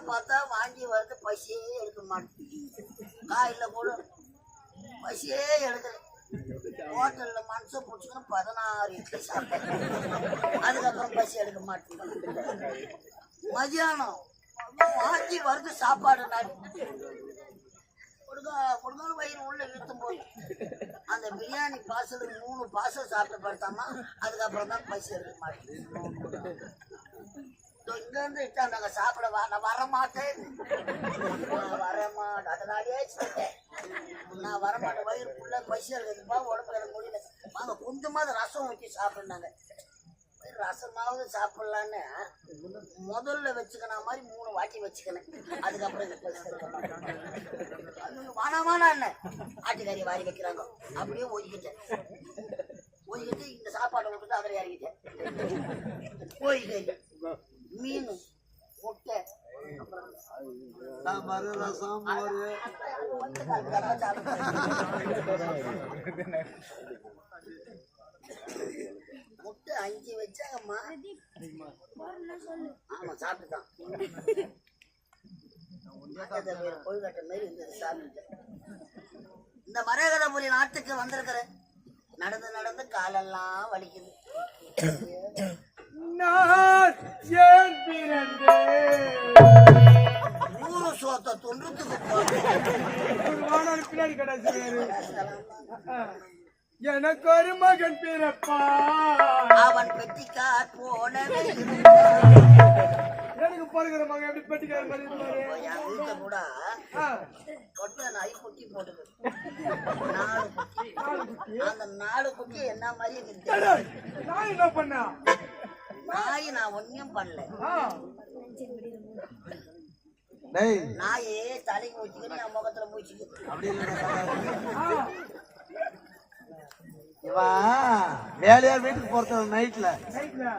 பார்த்தா வாங்கி வருது, பசியே எடுக்க மாட்டேன். காயில கூட பசியே எடுக்கல. ஹோட்டல்ல மனசை பிடிச்சிக்கணும் 16 இட்லி சாப்பிட்டேன். அதுக்கப்புறம் பசி எடுக்க மாட்டேன். மதியானம் வாங்கி வருது சாப்பாடு, கொடுங்க வயிறு உள்ள இழுத்தும் போய் அந்த பிரியாணி பார்சல் 3 பார்சல் சாப்பிட்டு படுத்தாமா, அதுக்கப்புறம் தான் பசி எடுக்க மாட்டேன். இங்க இருந்து இட்டாங்க சாப்பிட நான் வரமாட்டேன், அதனாலேயே சொல்லிட்டேன் நான் வரமாட்டேன். வயிறு ஃபுல்லா பசி எடுக்குதுப்பா, உடம்பு எனக்கு முடியல, வாங்க கொஞ்சமாவது ரசம் ஊற்றி சாப்பிடுனாங்க. ரசமாவது சாப்பிடலான்னு முதல்ல வச்சுக்கணும் மாதிரி 3 வாட்டி வச்சுக்கணும். அதுக்கப்புறம் வானாமான என்ன ஆட்டுக்கறி வாரி வைக்கிறாங்க, அப்படியே ஒதுக்கிட்டேன். இந்த சாப்பாடை விட்டுட்டு அதில் இறங்கிட்டேன். கோழிக்கறி, மீன், முட்டை, முட்டை 5 வச்சாங்கம்மா. ஆமா சாப்பிட்டுதான் கொழுக்கட்டை மாரி இருந்தது, சாப்பிட்டுட்டேன். இந்த மரகதபுரி நாட்டுக்கு வந்திருக்கிறேன். நடந்து நடந்து காலெல்லாம் வலிக்குது. ஊரு சோத்த தொண்டுறதுக்கு பின்னாடி கிடையாது. எனக்கு ஒரு மகன் பிறப்பா, அவன் பெட்டிக்கார் போனவே. எனக்கு பிறகுற மகன் எப்படி பெட்டிக்கார் வீட்டை கூட கொட்டை நாய் குட்டி போட்டுது. 4 குட்டி. அந்த 4 குட்டி என்ன மாதிரி நான் என்ன பண்ண நாய்? நான் ஒன்னும் பண்ணல. நாயே தலைக்கு வச்சுக்கிட்டு என் முகத்துல மூச்சுக்கு. வேலையா வீட்டுக்கு போறது நைட்ல.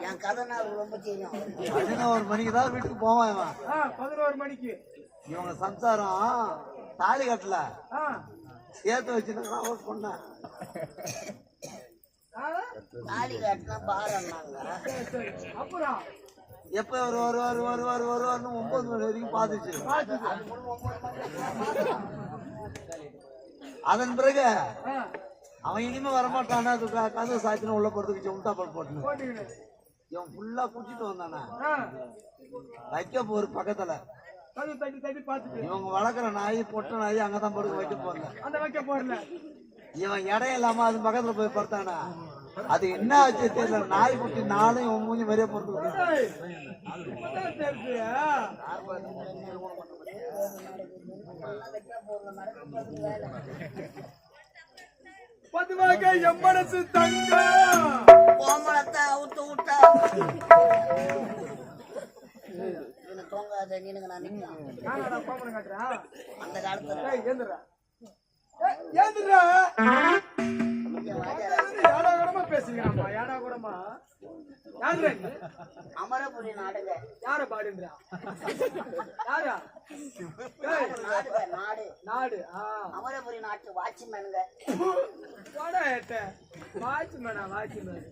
என் கதை நான் ரொம்ப தெரியும். 11 மணிக்கு தான் வீட்டுக்கு போவான் இவன். 11 மணிக்கு இவங்க சம்சாரம் தாலி கட்டல, சேர்த்து வச்சுன்னா ஒரு பொண்ண தாலி கட்டினா பாருங்க. அப்புறம் எப்ப வருவாருன்னு 9 மணி வரைக்கும் பாத்துச்சு. அதன் பிறகு அவன் இனிமே வரமாட்டானா, கதவு சாய்ச்சினா உள்ள போறதுக்கு உண்டா போட்டு இவன் ஃபுல்லா குடிச்சிட்டு வந்தானா வைக்க போற பக்கத்துல. இவங்க வளர்க்குற நாய் பொட்ட நாய் அங்கதான் படுக்க வைக்க போறல. இவன் இடம் இல்லாம அது பக்கத்துல போய் படுத்தானா, அது என்ன ஆச்சு தெரியல. நாய் குட்டி 4 இவன் மூஞ்சி வரைய போறது. பொதுவாக என் மனசு தங்க கோமளத்தை அவுத்து விட்டா தோங்காத நீனுங்க. நான் கோமளம் காட்டுறேன் அந்த காலத்துல ஏடாகூடமா பேசுகிறாமா, ஏடாகூடமா. அமரபுரி நாடுங்க. யார பாடுன்றா? யாரா? நாடு நாடு அமரபுரி நாட்டு வாட்ச்மேனுங்க. வாட்ச்மேனா? வாட்ச்மேன்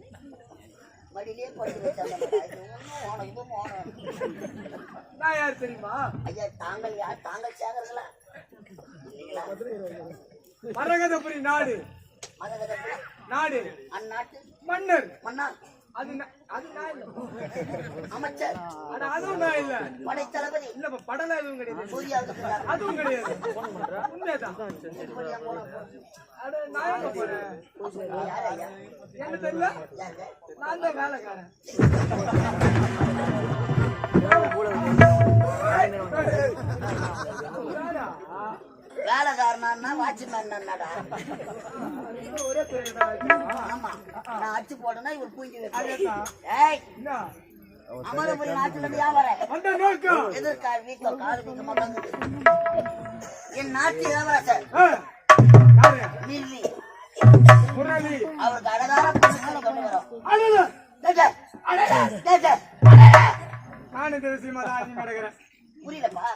மடியிலே போட்டு வச்சாங்க. நான் யார் தெரியுமா? ஐயா தாங்கள் யார்? தாங்கள் சேகர்களா? மரகதபுரி நாடு. நாடு அந்நாட்டு மன்னர். மன்னா அது நான் அமைச்சர். அதுவும் நான் இல்ல. படைத்தளபதி இல்ல. படல எதுவும் கிடையாது. சூர்யாவுக்கு அதுவும் கிடையாது. உண்மைதான். நான் எங்க போறேன் என்ன தெரியல. நான் தான் வேலைக்காரன். வேலைக்காரனா வாட்ச்மேன்? ஒரே ஆமா, நான் அச்சு போட்டேன்னா இவர் பூஞ்சி அமரபுரி நாட்டுல இருந்து வியாபாரம் எதிர்கால வீக்கம் காது வீக்கமா தாங்குது. என் நாட்டு இளவரசர் அவருக்கு அழகான பொண்ணு கொண்டு வரோம். புரியலப்பா?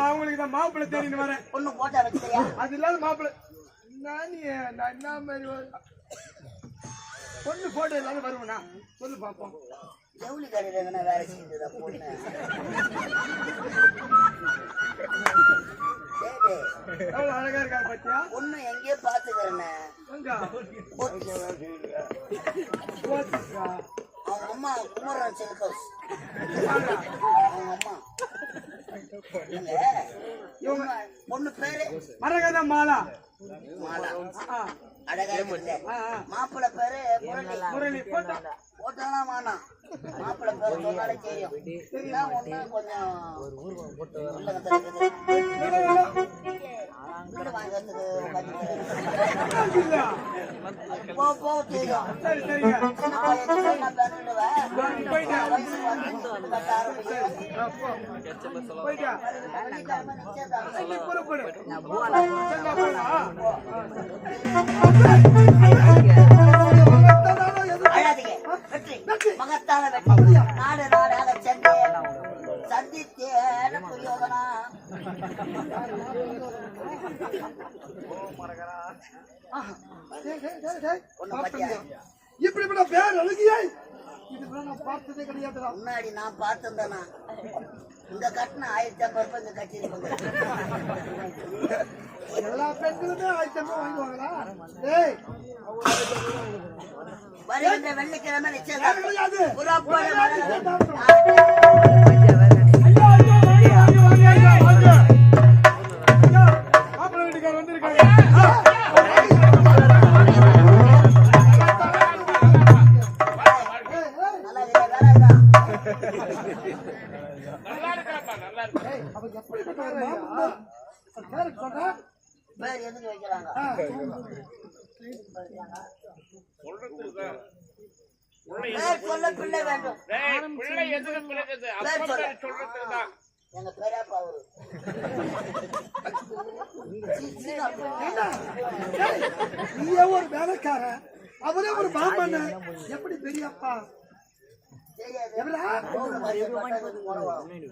அவங்களுக்கு மாப்பிள்ளை தெரியும் வரேன். பொண்ணு போட்டா வச்சியா? அது இல்லாத மாப்பிள்ளை பொண்ணு போட்டோ எல்லாரும் வருவனா சொல்லு பாப்போம். ஜவுளி கடையில் எங்கன்னா வேலை செஞ்சதா பொண்ணு? சரி, எவ்வளவு அழகா இருக்கா பாத்தியா? பொண்ணு எங்கேயோ பாத்துக்கிறேன்னு. எங்க அவங்க அம்மா குமரன் சில்க் ஹவுஸ். அவங்க அம்மா இவங்க பொண்ணு பேரு மரகத மாலா. மாலா. அழகா இருக்கு. மாப்பிள்ளை பேரு முரளி. போட்டோ போட்டோலாம் வேணாம், மாப்பிள்ளை பேரு சொன்னாலே தெரியும். இதுதான் ஒண்ணு கொஞ்சம் உள்ளகத்துல இருக்குது. வீடு வாங்கறதுக்கு போ தெரியும். சரி சரிங்க. நான் பண்ணிடுவேன். வயசுக்கு வந்து கட்ட ஆரம்பிக்கிறேன். போயிட்டா வெள்ளிக்கிழமை நிச்சயதார்த்தம். புறப்படு. அழாதீங்க. வெற்றி மகத்தான வெற்றி. நாடு நாடாக சென்று சந்தித்தேன் புரியோதனா. ஒண்ணு பத்தியா? இப்படிப்பட்ட பேர் அழகியை இதுக்கு நான் பார்த்ததே கிடையாதுடா. முன்னாடி நான் பார்த்திருந்தேனா இந்த கட்டின 1500 ரூபாய் இந்த கட்டியிருப்பாங்க. எல்லா பெண்களுமே 1500 வாங்குவாங்களா? ஏய் வருகின்ற வெள்ளிக்கிழமை நிச்சயதார்த்தம். கிடையாது. புறப்பட மாப்பிள்ளை வீட்டுக்காரர் வந்திருக்காங்க. நல்லா வேலைதான். அவர் எப்படிப்பட்டவர் மாமா? பேர் சொல்றா. பேர் எதுக்கு வைக்கிறாங்க? பேர் சொல்ல பிள்ளை வேண்டும். பேர் சொல்ல எங்க பேராப்பா அவரு. நீயே ஒரு வேலைக்காரன், அவரே ஒரு மாமன், எப்படி பெரியப்பா? தெரியாது. எவரா? போடுவாங்க.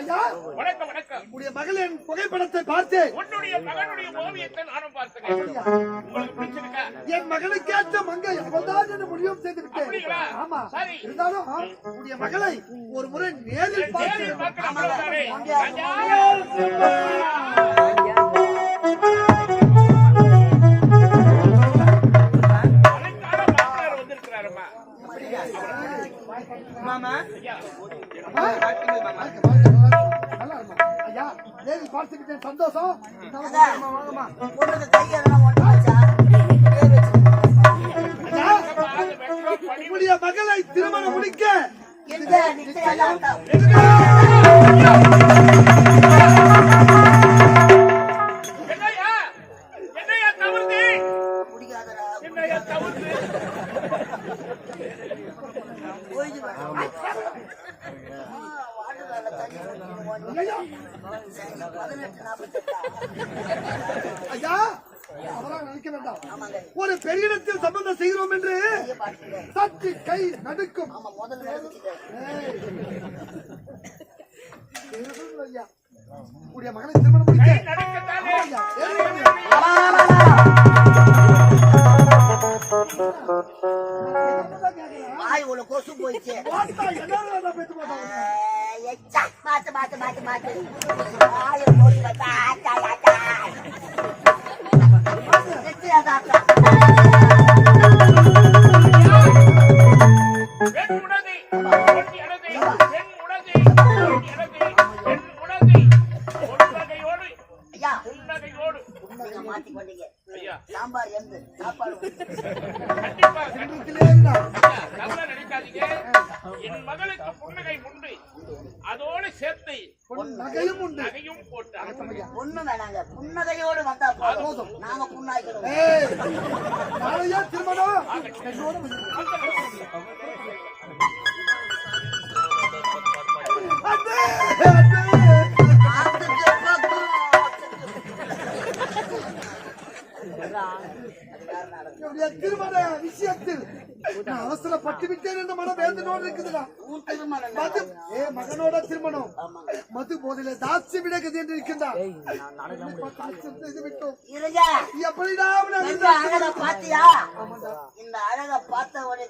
ஐயா, வணக்கம் வணக்கம். உடைய மகளின் புகைப்படத்தை பார்த்து உன்னுடைய மகனுடைய ஓவியத்தை நானும் பார்த்தேன். உங்களுக்கு பிடிச்சிருக்கா? என் மகனுக்கேற்ற மங்கை அவள்தான் என்று முடிவும் செய்திருக்கேன். அப்படிங்களா? ஆமா, சரி. இருந்தாலும் உடைய மகளை ஒரு முறை நேரில் பார்த்து நேரில் பார்க்கலாம் அவ்வளவுதானே? ராஜா! அலங்கார மாப்பிள்ளையார் வந்திருக்கிறாரம்மா. மாமா ஐயா, நல்லா இருக்கும். ஐயா, நேரில் பார்த்துக்கிட்டேன், சந்தோஷம். வாங்கம்மா. பொண்ணுக்கு கை எதனா ஒண்ணு வச்சா இப்படியே வச்சுக்கணும். ஐயா, அது வெட்கம், பணிவு. உடைய மகளை திருமணம் முடிக்க இந்த நிச்சயதார்த்தம். என்னய்யா? என்னய்யா தவறுது? பிடிக்காதடா. என்னய்யா தவறுது? போயிட்டு வா. வாட்டுக்கால தண்ணி குடிக்கணும். ஐயா, 1848. ஐயா, அவராக நினைக்க வேண்டாம். ஆமாங்க. ஒரு பெரியஇடத்தில் சம்பந்தம் செய்கிறோம் என்று ஐயா பாட்டுங்க. சற்று கை நடுக்கும். ஆமா, முதல்ல நடந்துச்சு. ஐயா, உடைய மகளை திருமணம் முடிக்க நடக்கத்தானே? ஐயா, ஏறுங்க. என்னதான் கேக்குறா? வாய் உள்ள கொசு போயிடுச்சு. பார்த்தா எல்லாரும் அதான் பேத்து போட்டாங்க. எச்சா, மாத்து மாத்து மாத்து மாத்து. வாயை போட்டு வச்சா, ஆச்சா, ஆச்சா. நிச்சயதார்த்தம். பெண் உணதி, பொன் எனது, பெண் உணதி, பொன் எனது, பெண் உணதி. பொன்னகையோடு, ஐயா, புன்னகையோடு. நீங்க மாத்தி கொண்டீங்க. ஐயா, சாம்பார் எந்த சாப்பாடு கண்டிப்பா, இதுக்குள்ளே இருந்தா. ஐயா, தவறா நினைக்காதீங்க. என் மகளுக்கு புன்னகை உண்டு, அதோடு சேர்த்து பொன் நகையும் உண்டு. நகையும் போட்டு அனுப்புங்க. பொண்ணு வேணாங்க, புன்னகையோடு வந்தா போதும். நாங்க புண்ணாக்கிறோம். ஏய், நாளையா திருமணம் என்னோட வந்து. அண்ணே, அண்ணே. என்னுடைய திருமண விஷயத்தில் நான் அவசரப்பட்டு விட்டேன் என்ற மன வேதனோடு இருக்குதுடா. உன் திருமணம் மது மகனோட திருமணம் ஆமாங்க. மது போதில தாசி விடகது என்று இருக்கின்றார். இது விட்டோம். இருங்க. எப்படிடா இந்த அழகை பாத்தியா? இந்த அழகை பார்த்த உடனே